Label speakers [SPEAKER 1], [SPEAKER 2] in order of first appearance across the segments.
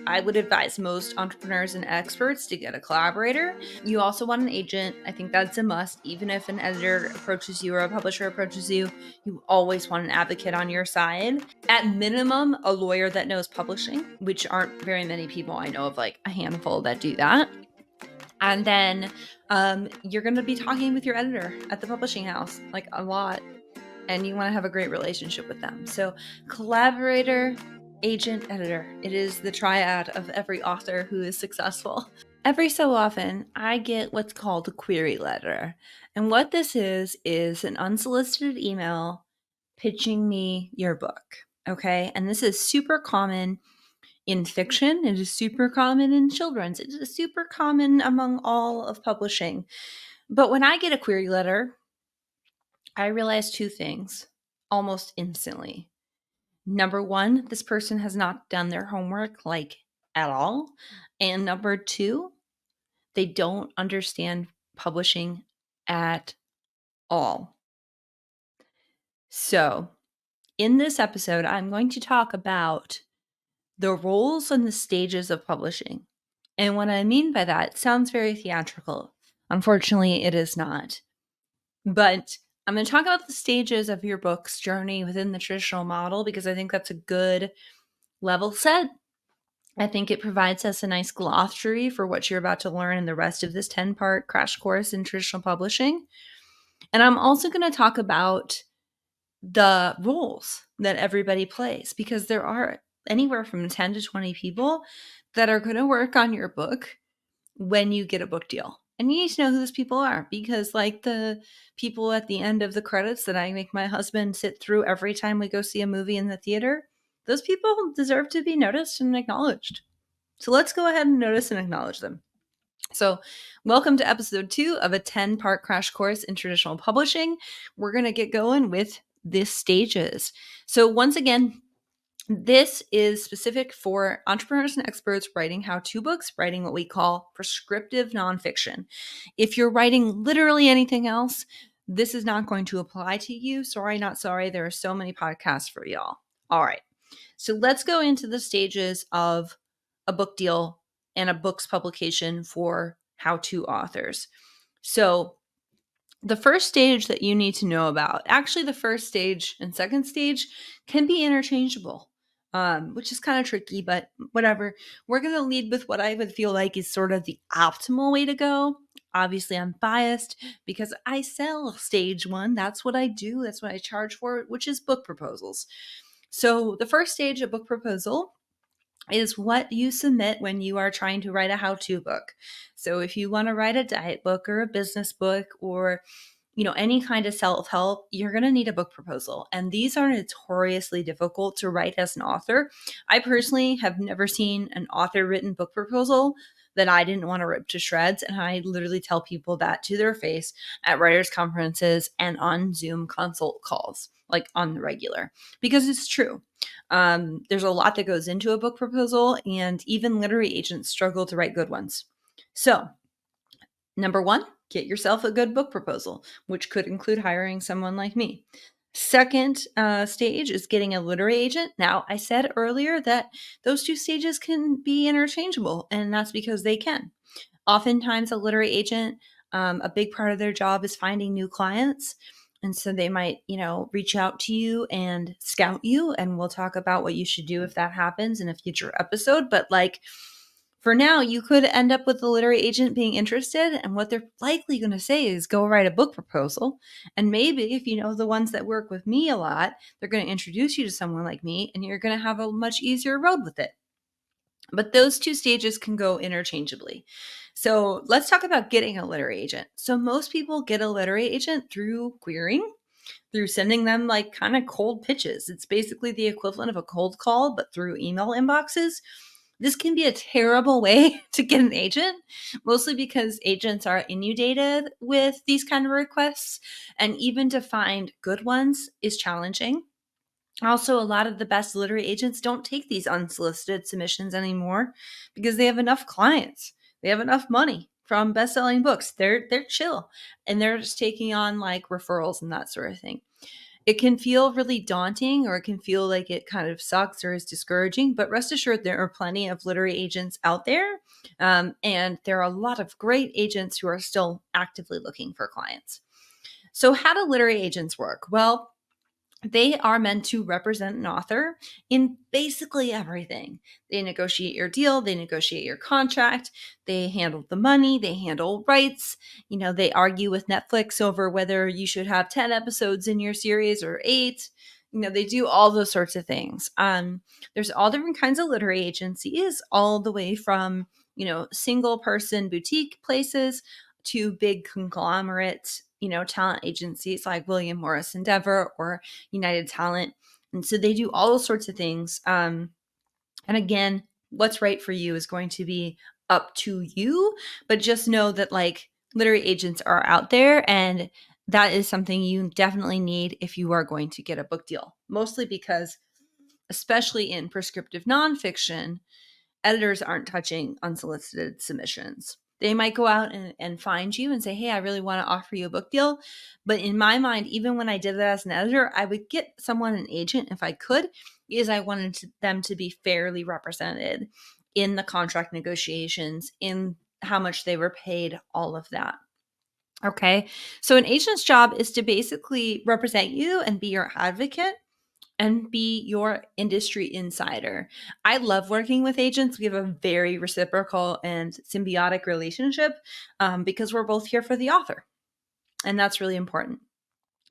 [SPEAKER 1] I would advise most entrepreneurs and experts to get a collaborator. You also want an agent. I think that's a must. Even if an editor approaches you or a publisher approaches you, you always want an advocate on your side. At minimum, a lawyer that knows publishing, which aren't very many people. I know of like a handful that do that. And then you're going to be talking with your editor at the publishing house, like a lot. And you want to have a great relationship with them. So collaborator, agent, editor. It is the triad of every author who is successful. Every so often, I get what's called a query letter. And what this is an unsolicited email pitching me your book. Okay. And this is super common in fiction. It is super common in children's. It is super common among all of publishing. But when I get a query letter, I realize two things almost instantly. Number one, this person has not done their homework like at all. And number two, they don't understand publishing at all. So, in this episode, I'm going to talk about the roles and the stages of publishing. And what I mean by that sounds very theatrical. Unfortunately, it is not. But I'm going to talk about the stages of your book's journey within the traditional model because I think that's a good level set. I think it provides us a nice glossary for what you're about to learn in the rest of this 10-part crash course in traditional publishing. And I'm also going to talk about the roles that everybody plays because there are anywhere from 10 to 20 people that are going to work on your book when you get a book deal. And you need to know who those people are because, like the people at the end of the credits that I make my husband sit through every time we go see a movie in the theater, those people deserve to be noticed and acknowledged. So let's go ahead and notice and acknowledge them. So, welcome to episode 2 of a 10-part crash course in traditional publishing. We're going to get going with the stages. So, once again, this is specific for entrepreneurs and experts writing how-to books, writing what we call prescriptive nonfiction. If you're writing literally anything else, this is not going to apply to you. Sorry, not sorry. There are so many podcasts for y'all. All right. So let's go into the stages of a book deal and a book's publication for how-to authors. So the first stage that you need to know about, actually the first stage and second stage can be interchangeable, which is kind of tricky, but whatever. We're going to lead with what I would feel like is sort of the optimal way to go. Obviously, I'm biased because I sell stage 1. That's what I do. That's what I charge for, which is book proposals. So the first stage of book proposal is what you submit when you are trying to write a how-to book. So if you want to write a diet book or a business book or any kind of self-help, you're going to need a book proposal. And these are notoriously difficult to write as an author. I personally have never seen an author-written book proposal that I didn't want to rip to shreds. And I literally tell people that to their face at writers' conferences and on Zoom consult calls, like on the regular, because it's true. There's a lot that goes into a book proposal, and even literary agents struggle to write good ones. So, number 1, get yourself a good book proposal, which could include hiring someone like me. Second stage is getting a literary agent. Now, I said earlier that those two stages can be interchangeable, and that's because they can. Oftentimes, a literary agent, a big part of their job is finding new clients. And so they might, reach out to you and scout you. And we'll talk about what you should do if that happens in a future episode. But for now, you could end up with the literary agent being interested. And what they're likely going to say is go write a book proposal. And maybe if you know the ones that work with me a lot, they're going to introduce you to someone like me and you're going to have a much easier road with it. But those two stages can go interchangeably. So let's talk about getting a literary agent. So most people get a literary agent through querying, through sending them kind of cold pitches. It's basically the equivalent of a cold call, but through email inboxes. This can be a terrible way to get an agent, mostly because agents are inundated with these kind of requests. And even to find good ones is challenging. Also, a lot of the best literary agents don't take these unsolicited submissions anymore because they have enough clients. They have enough money from best-selling books. They're chill and they're just taking on referrals and that sort of thing. It can feel really daunting, or it can feel like it kind of sucks or is discouraging, but rest assured there are plenty of literary agents out there. And there are a lot of great agents who are still actively looking for clients. So, how do literary agents work? Well, they are meant to represent an author in basically everything. They negotiate your deal, they negotiate your contract, they handle the money, they handle rights. They argue with Netflix over whether you should have 10 episodes in your series or 8. They do all those sorts of things. There's all different kinds of literary agencies, all the way from, single person boutique places to big conglomerate, talent agencies like William Morris Endeavor or United Talent. And so they do all sorts of things. And again, what's right for you is going to be up to you. But just know that literary agents are out there, and that is something you definitely need if you are going to get a book deal. Mostly because, especially in prescriptive nonfiction, editors aren't touching unsolicited submissions. They might go out and find you and say, hey, I really want to offer you a book deal. But in my mind, even when I did that as an editor, I would get someone an agent if I could, because I wanted them to be fairly represented in the contract negotiations, in how much they were paid, all of that. Okay. So an agent's job is to basically represent you and be your advocate and be your industry insider. I love working with agents. We have a very reciprocal and symbiotic relationship because we're both here for the author. And that's really important.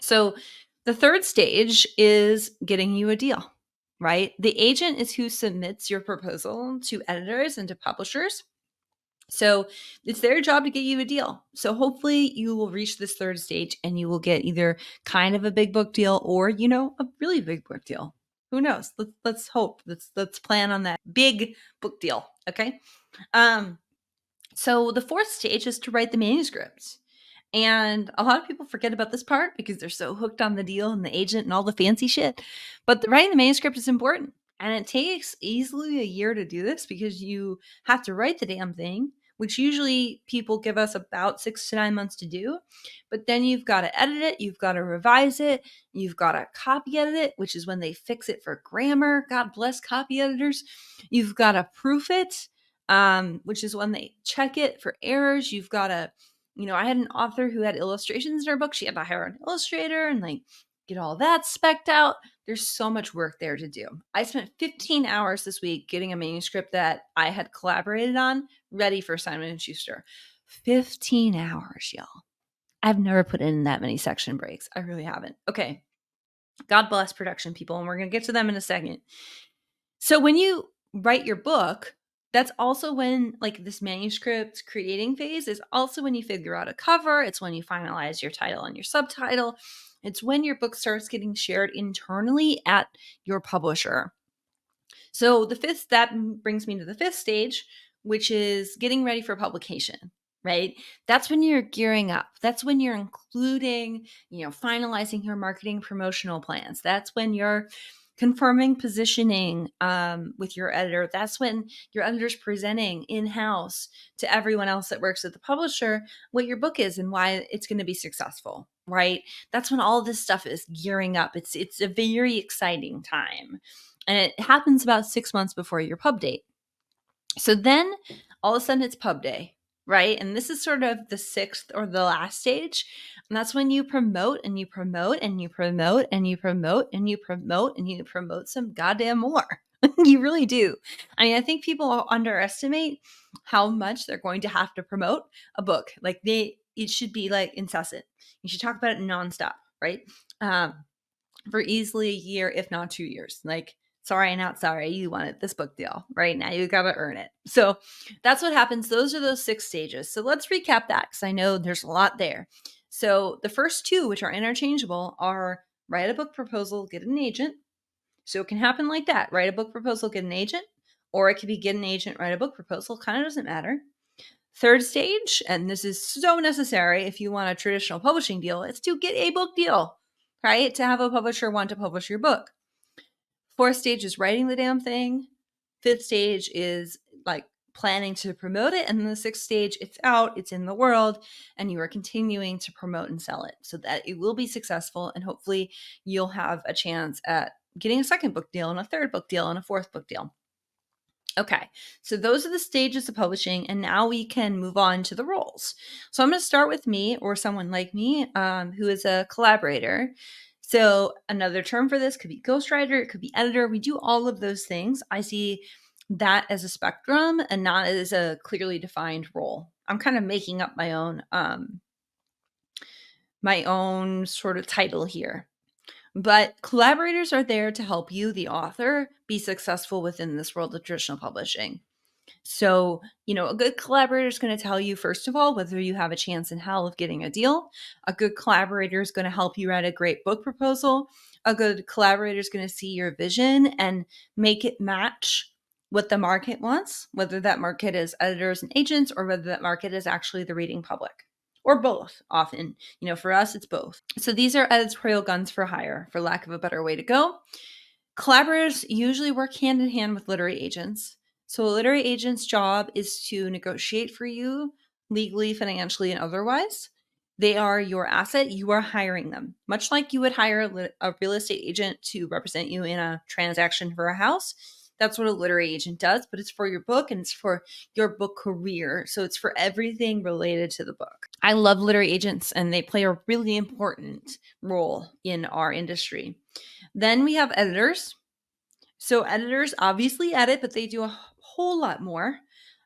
[SPEAKER 1] So the third stage is getting you a deal, right? The agent is who submits your proposal to editors and to publishers. So it's their job to get you a deal. So hopefully you will reach this third stage and you will get either kind of a big book deal or, a really big book deal. Who knows? Let's hope. Let's plan on that big book deal. Okay. So the fourth stage is to write the manuscripts. And a lot of people forget about this part because they're so hooked on the deal and the agent and all the fancy shit. But writing the manuscript is important. And it takes easily a year to do this because you have to write the damn thing, which usually people give us about 6 to 9 months to do. But then you've got to edit it, you've got to revise it, you've got to copy edit it, which is when they fix it for grammar. God bless copy editors. You've got to proof it, which is when they check it for errors. You've got to, I had an author who had illustrations in her book. She had to hire an illustrator and get all that specced out. There's so much work there to do. I spent 15 hours this week getting a manuscript that I had collaborated on ready for Simon & Schuster. 15 hours, y'all. I've never put in that many section breaks. I really haven't. Okay. God bless production people, and we're going to get to them in a second. So when you write your book, that's also when this manuscript creating phase is also when you figure out a cover. It's when you finalize your title and your subtitle. It's when your book starts getting shared internally at your publisher. So that brings me to the fifth stage, which is getting ready for publication, right? That's when you're gearing up. That's when you're including, finalizing your marketing promotional plans. That's when you're confirming positioning with your editor. That's when your editor's presenting in-house to everyone else that works at the publisher what your book is and why it's going to be successful, right? That's when all this stuff is gearing up. It's a very exciting time. And it happens about 6 months before your pub date. So then all of a sudden it's pub day, right? And this is sort of the sixth or the last stage. And that's when you promote and you promote and you promote and you promote and you promote and you promote some goddamn more. You really do. I mean, I think people underestimate how much they're going to have to promote a book. It should be incessant. You should talk about it nonstop, right? For easily a year, if not 2 years. Sorry, not sorry, you wanted this book deal. Right now, you got to earn it. So that's what happens. Those are those 6 stages. So let's recap that because I know there's a lot there. So the first 2, which are interchangeable, are write a book proposal, get an agent. So it can happen like that. Write a book proposal, get an agent. Or it could be get an agent, write a book proposal. Kind of doesn't matter. Third stage, and this is so necessary if you want a traditional publishing deal, is to get a book deal, right? To have a publisher want to publish your book. Fourth stage is writing the damn thing. Fifth stage is planning to promote it. And then the sixth stage, it's out, it's in the world, and you are continuing to promote and sell it so that it will be successful. And hopefully you'll have a chance at getting a second book deal and a third book deal and a fourth book deal. Okay, so those are the stages of publishing, and now we can move on to the roles. So I'm going to start with me or someone like me who is a collaborator. So another term for this could be ghostwriter, it could be editor. We do all of those things. I see that as a spectrum and not as a clearly defined role. I'm kind of making up my own sort of title here. But collaborators are there to help you, the author, be successful within this world of traditional publishing. So, a good collaborator is going to tell you, first of all, whether you have a chance in hell of getting a deal. A good collaborator is going to help you write a great book proposal. A good collaborator is going to see your vision and make it match what the market wants, whether that market is editors and agents or whether that market is actually the reading public. Or both, often. For us, it's both. So these are editorial guns for hire, for lack of a better way to go. Collaborators usually work hand in hand with literary agents. So a literary agent's job is to negotiate for you legally, financially, and otherwise. They are your asset. You are hiring them. Much like you would hire a real estate agent to represent you in a transaction for a house. That's what a literary agent does, but it's for your book and it's for your book career. So it's for everything related to the book. I love literary agents and they play a really important role in our industry. Then we have editors. So editors obviously edit, but they do a whole lot more.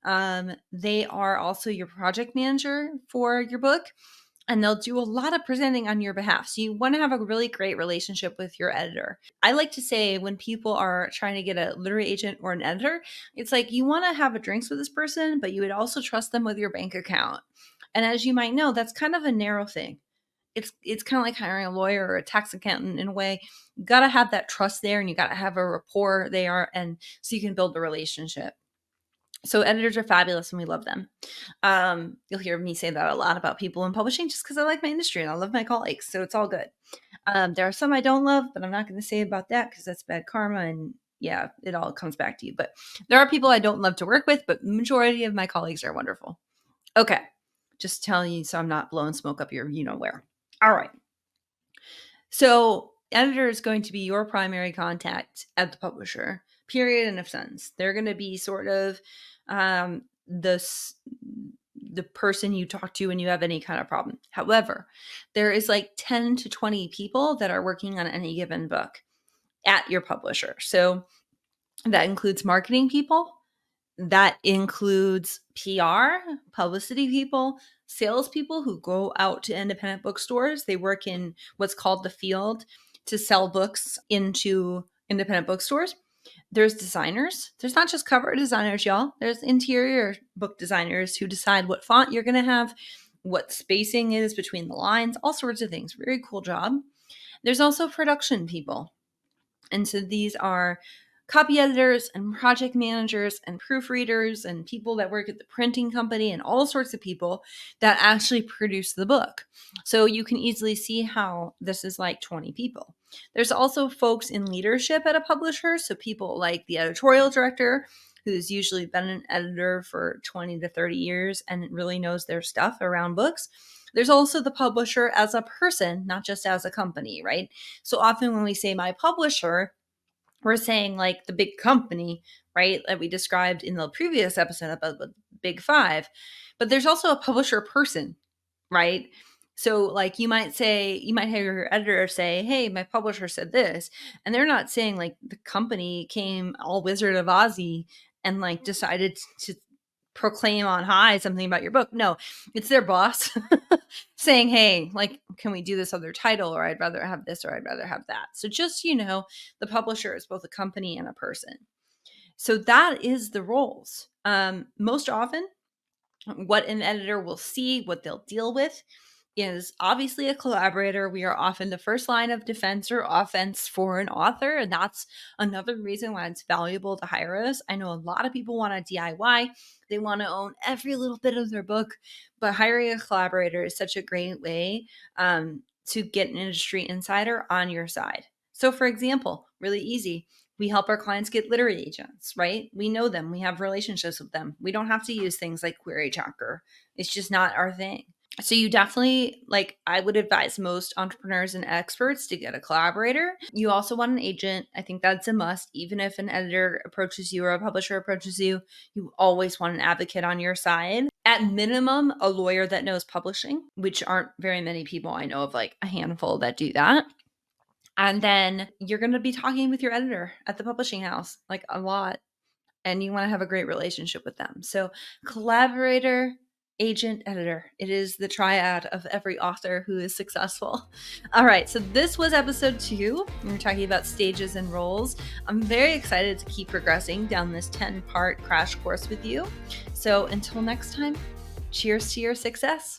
[SPEAKER 1] They are also your project manager for your book, and they'll do a lot of presenting on your behalf. So you want to have a really great relationship with your editor. I like to say when people are trying to get a literary agent or an editor, it's like you want to have a drinks with this person, but you would also trust them with your bank account. And as you might know, that's kind of a narrow thing. It's kind of like hiring a lawyer or a tax accountant in a way. You got to have that trust there and you got to have a rapport there, and so you can build the relationship. So editors are fabulous and we love them. You'll hear me say that a lot about people in publishing just because I like my industry and I love my colleagues. So it's all good. There are some I don't love, but I'm not going to say about that because that's bad karma. And yeah, it all comes back to you. But there are people I don't love to work with, but the majority of my colleagues are wonderful. Okay. Just telling you so I'm not blowing smoke up your where. All right. So editor is going to be your primary contact at the publisher, period, end of sentence. They're going to be sort of the person you talk to when you have any kind of problem. However, there is like 10 to 20 people that are working on any given book at your publisher. So that includes marketing people. That includes PR, publicity people, salespeople who go out to independent bookstores. They work in what's called the field to sell books into independent bookstores. There's designers. There's not just cover designers, y'all. There's interior book designers who decide what font you're going to have, what spacing is between the lines, all sorts of things. Very cool job. There's also production people. And so these are copy editors and project managers and proofreaders and people that work at the printing company and all sorts of people that actually produce the book. So you can easily see how this is like 20 people. There's also folks in leadership at a publisher. So people like the editorial director, who's usually been an editor for 20 to 30 years and really knows their stuff around books. There's also the publisher as a person, not just as a company, right? So often when we say my publisher, we're saying like the big company, right? That we described in the previous episode about the big five. But there's also a publisher person, right? So like you might have your editor say, hey, my publisher said this. And they're not saying like the company came all Wizard of Ozzy and like decided to proclaim on high something about your book. No, it's their boss saying, hey, like, can we do this other title? Or I'd rather have this or I'd rather have that. So just, the publisher is both a company and a person. So that is the roles. Most often, what an editor will see, what they'll deal with, is obviously a collaborator. We are often the first line of defense or offense for an author, and that's another reason why it's valuable to hire us. I know a lot of people want to DIY. They want to own every little bit of their book, but hiring a collaborator is such a great way to get an industry insider on your side. So for example, really easy, We help our clients get literary agents, right? We know them. We have relationships with them. We don't have to use things like Query Checker. It's just not our thing. So you definitely, like, I would advise most entrepreneurs and experts to get a collaborator. You also want an agent. I think that's a must. Even if an editor approaches you or a publisher approaches you, you always want an advocate on your side. At minimum, a lawyer that knows publishing, which aren't very many people. I know of like a handful that do that. And then you're going to be talking with your editor at the publishing house, like a lot. And you want to have a great relationship with them. So collaborator, agent, editor. It is the triad of every author who is successful. All right. So this was episode 2. We were talking about stages and roles. I'm very excited to keep progressing down this 10-part crash course with you. So until next time, cheers to your success.